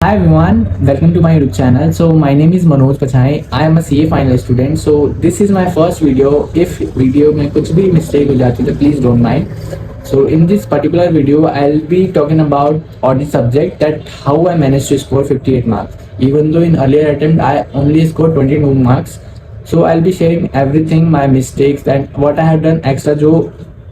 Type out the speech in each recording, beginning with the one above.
Hi everyone, welcome to my YouTube channel. So my name is Manoj Pachai. I am a CA final student. So this is my first video. If video में कुछ भी mistake हो जाती है तो please don't mind. So in this particular video, I'll be talking about audit subject that how I managed to score 58 marks. Even though in earlier attempt I only scored 22 marks. So I'll be sharing everything, my mistakes and what I have done extra जो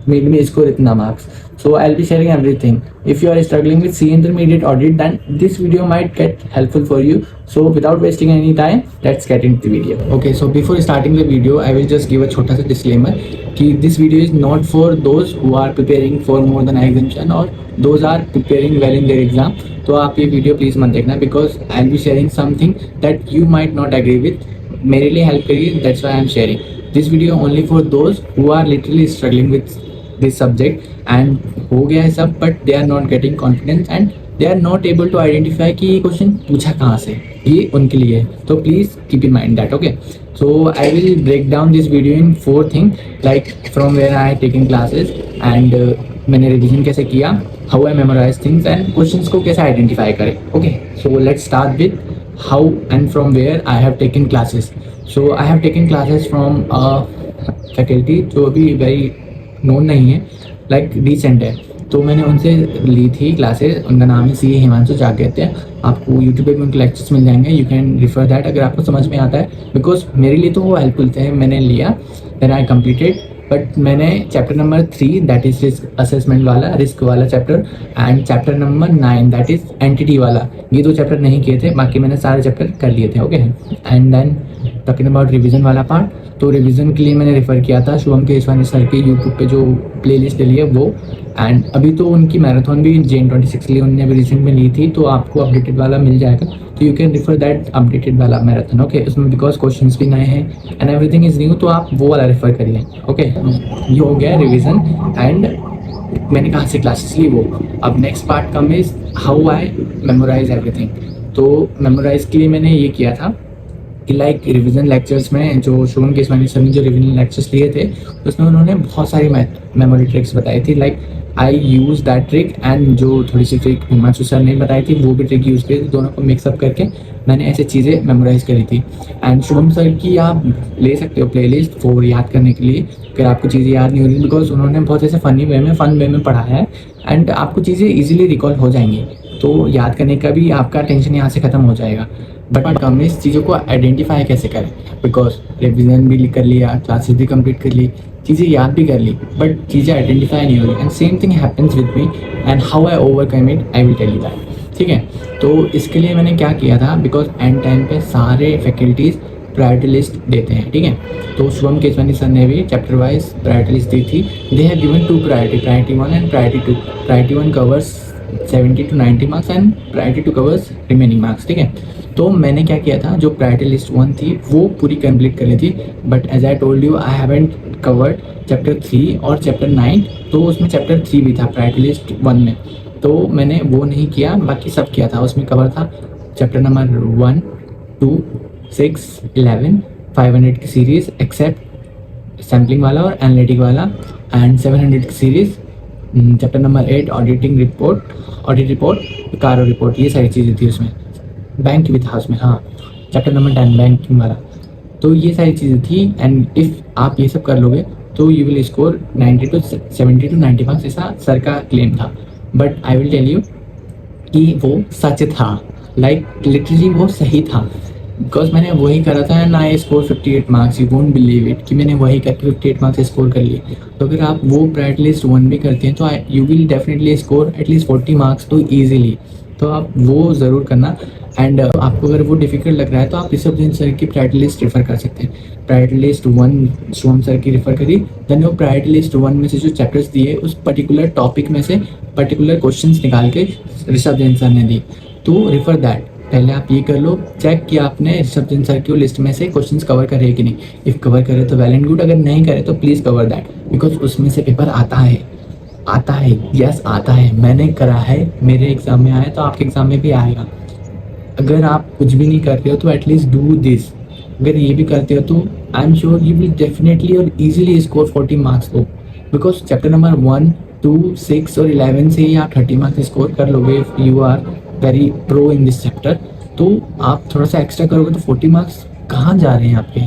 made me score इतना marks. So I'll be sharing everything. If you are struggling with C intermediate audit, then this video might get helpful for you. So without wasting any time, let's get into the video. Okay, so before starting the video, I will just give a छोटा सा disclaimer कि this video is not for those who are preparing for more than exemption or those are preparing well in their exam. तो आप ये video please मत देखना because I'll be sharing something that you might not agree with. मेरे लिए help करिए, that's why I'm sharing. This video only for those who are literally struggling with this subject and हो गया है सब but they are not getting confidence and they are not able to identify कि ये question पूछा कहाँ से, ये उनके लिए है. तो please keep in mind that. Okay, so I will break down this video in 4 thing like from where I taking classes and मैंने रिविजन कैसे किया, how I memorise things and questions को कैसे आइडेंटिफाई करें. Okay, so let's start with how and from where I have taken classes. So I have taken classes from faculty जो अभी very known नहीं है, लाइक रिसेंट है. तो मैंने उनसे ली थी क्लासेस. उनका नाम है CA हिमांशु जागृत्य. आपको यूट्यूब पे उनके लेक्चर्स मिल जाएंगे, यू कैन रिफर दैट अगर आपको समझ में आता है. बिकॉज मेरे लिए तो वो हेल्पफुल थे. मैंने लिया, देन आई कंप्लीटेड. बट मैंने chapter number 3 that is risk assessment वाला, रिस्क वाला chapter and chapter number 9 that is entity वाला, ये 2 चैप्टर नहीं किए थे. बाकी मैंने सारे चैप्टर कर लिए थे. Okay, and then talking about revision वाला पार्ट, तो रिवीजन के लिए मैंने रेफ़र किया था शुभम केसवानी सर के यूट्यूब पे जो प्लेलिस्ट डली है वो. एंड अभी तो उनकी मैराथन भी JN 26 के लिए उन्होंने अभी रिसेंट में ली थी, तो आपको अपडेटेड वाला मिल जाएगा. तो you can refer that updated वाला मैराथन. ओके, उसमें बिकॉज क्वेश्चंस भी नए हैं एंड एवरीथिंग इज़ न्यू, तो आप वो वाला रेफ़र करिए. ओके, ये हो गया रिविज़न एंड मैंने कहाँ से क्लासेस ली वो. अब next part come is how I memorise everything. तो मेमोराइज के लिए मैंने ये किया था कि लाइक रिवीजन लेक्चर्स में जो शुभम केसवानी सर ने जो रिवीजन लेक्चर्स लिए थे उसमें उन्होंने बहुत सारी मेमोरी ट्रिक्स बताई थी. Like I use that trick and जो थोड़ी सी ट्रिक हिमांशु सर ने बताई थी वो भी ट्रिक यूज़ की थी. दोनों को मिक्सअप करके मैंने ऐसे चीज़ें मेमोराइज करी थी. एंड शुभम सर की आप ले सकते हो प्लेलिस्ट फॉर याद करने के लिए अगर आपको चीज़ें याद नहीं हो रही, बिकॉज उन्होंने बहुत ऐसे फन वे में पढ़ाया है एंड आपको चीज़ें ईजिली रिकॉल हो जाएंगी. तो याद करने का भी आपका टेंशन यहाँ से ख़त्म हो जाएगा. बट हम इस चीज़ों को आइडेंटिफाई कैसे करें, बिकॉज रिविजन भी कर लिया, क्लासेस भी कंप्लीट कर ली, चीज़ें याद भी कर ली, बट चीज़ें आइडेंटिफाई नहीं हो रही. And same thing happens with me and how I overcome it I will tell you that. ठीक है, तो इसके लिए मैंने क्या किया था, बिकॉज एंड टाइम पे सारे फैकल्टीज़ प्रायोरिटी लिस्ट देते हैं. ठीक है, तो शुभम केसवानी सर ने भी चैप्टर वाइज प्रायोरिटी लिस्ट दी थी. They have given 2 priority 1 and priority 2. Priority 1 covers 70 to 90 marks and priority 2 covers remaining marks. ठीक है, तो मैंने क्या किया था, जो प्रायोरिटी लिस्ट 1 थी वो पूरी कंप्लीट कर ली थी. But as I told you I haven't covered chapter 3 और चैप्टर 9. तो उसमें चैप्टर 3 भी था प्रायोरिटी लिस्ट 1 में, तो मैंने वो नहीं किया, बाकी सब किया था. उसमें कवर था चैप्टर नंबर 1, 2, 6, 11, 500 की सीरीज़ एक्सेप्ट सैम्पलिंग वाला और एनालिटिक वाला एंड 700 की series, chapter number 8 audit report, कारो रिपोर्ट, ये सारी चीज़ें थी उसमें. बैंक भी था उसमें, हाँ, चैप्टर नंबर 10 बैंकिंग वाला. तो ये सारी चीज़ें थी एंड इफ़ आप ये सब कर लोगे तो you will score 90 to 70 to 90 marks, ऐसा सर का क्लेम था. But I will tell you कि वो सच था, लाइक लिटरली वो सही था. बिकॉज मैंने वही करा था and I score 58 marks. You won't believe it कि मैंने वही करके 58 मार्क्स स्कोर कर लिए. तो अगर आप वो प्रायोरिटी लिस्ट 1 भी करते हैं तो you will definitely score at least 40 marks तो ईजिली. तो आप वो ज़रूर करना. एंड आपको अगर वो डिफ़िकल्ट लग रहा है तो आप ऋषभ जैन सर की प्रायोरिटी लिस्ट रेफ़र कर सकते हैं. प्रायोरिटी लिस्ट 1 शुभम सर की रेफ़र करी, देन वो प्रायोरिटी लिस्ट 1 में से जो चैप्टर्स दिए उस पर्टिकुलर टॉपिक में से पर्टिकुलर क्वेश्चंस निकाल के ऋषभ जैन सर ने दी, तो रेफ़र दैट. पहले आप ये कर लो, चेक कि आपने ऋषभ जैन सर की लिस्ट में से क्वेश्चंस कवर करे कि नहीं. इफ़ कवर करे तो वेल एंड गुड, अगर नहीं करे तो प्लीज़ कवर दैट, बिकॉज उसमें से पेपर आता है. यस आता है, मैंने करा है, मेरे एग्ज़ाम में आया तो आपके एग्ज़ाम में भी आएगा. अगर आप कुछ भी नहीं करते हो तो एटलीस्ट डू दिस. अगर ये भी करते हो तो I am sure you will definitely और ईजिली स्कोर 40 मार्क्स दो. बिकॉज चैप्टर नंबर 1, 2, 6 और 11 से ही आप 30 मार्क्स स्कोर कर लोगे if you are very pro in this chapter, तो आप थोड़ा सा एक्स्ट्रा करोगे तो 40 मार्क्स कहाँ जा रहे हैं आपके,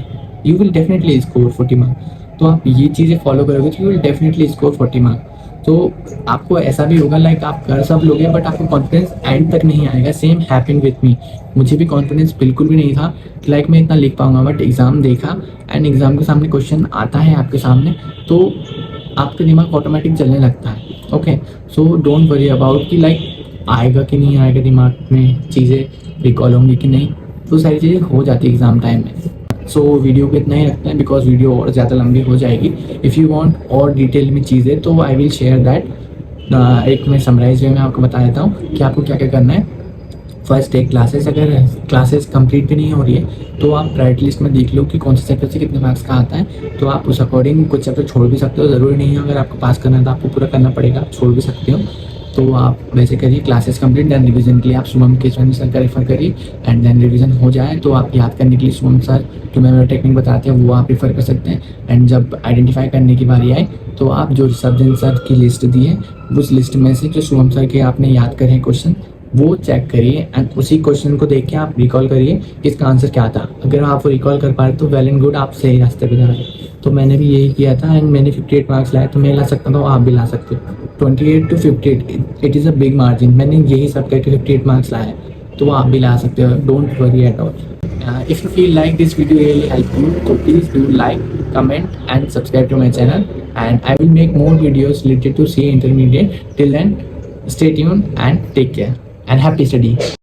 you will definitely score 40 marks. तो आप ये चीज़ें फॉलो करोगे तो you will definitely score 40 marks. तो आपको ऐसा भी होगा लाइक आप कर सब लोगे बट आपको कॉन्फिडेंस एंड तक नहीं आएगा। सेम हैपेंड विथ मी, मुझे भी कॉन्फिडेंस बिल्कुल भी नहीं था कि लाइक मैं इतना लिख पाऊंगा, बट एग्ज़ाम देखा एंड एग्ज़ाम के सामने क्वेश्चन आता है आपके सामने तो आपका दिमाग ऑटोमेटिक चलने लगता है। Okay, so don't worry about कि लाइक आएगा कि नहीं आएगा, दिमाग में चीज़ें रिकॉल होंगी कि नहीं, तो सारी चीज़ें हो जाती है एग्ज़ाम टाइम में। सो वीडियो को इतना ही रखते हैं बिकॉज वीडियो और ज़्यादा लंबी हो जाएगी। इफ़ यू वांट और डिटेल में चीज़ें तो आई विल शेयर दैट। एक मैं समराइज वे में आपको बता देता हूँ कि आपको क्या क्या करना है। फर्स्ट डे क्लासेस, अगर क्लासेस कंप्लीट भी नहीं हो रही है तो आप प्रायोरिटी लिस्ट में देख लो कि कौन से चैप्टर से कितने मार्क्स का आता है, तो आप उस अकॉर्डिंग कुछ चैप्टर छोड़ भी सकते हो। ज़रूरी नहीं है अगर आपको पास करना है तो आपको पूरा करना पड़ेगा, आप छोड़ भी सकते हो। तो आप वैसे करिए क्लासेस कंप्लीट, देन रिवीजन के लिए आप शुभम केशवानी सर का रेफर करिए एंड देन रिवीजन हो जाए तो आप याद करने के लिए शुभम सर जो मेमोरी टेक्निक बताते हैं वो आप रेफर कर सकते हैं। एंड जब आइडेंटिफाई करने की बारी आए तो आप जो सब्जेक्ट सर की लिस्ट दी है उस लिस्ट में से जो शुभम सर के आपने याद करे हैं क्वेश्चन वो चेक करिए एंड उसी क्वेश्चन को देख के आप रिकॉल करिए कि इसका आंसर क्या था। अगर आप रिकॉल कर पा रहे तो वेल एंड गुड, आप सही रास्ते पे जा रहे हैं। तो मैंने भी यही किया था एंड मैंने 58 मार्क्स लाए, तो मैं ला सकता था, आप भी ला सकते हो। 28 to 58 it is a big margin. मैंने यही सब करके 58 मार्क्स लाए, तो आप भी ला सकते हो। Don't worry at all. If you feel like this video really helped you, so please do like, comment and subscribe to my channel, and I will make more videos related to CA Intermediate. Till then, stay tuned and take care and happy study.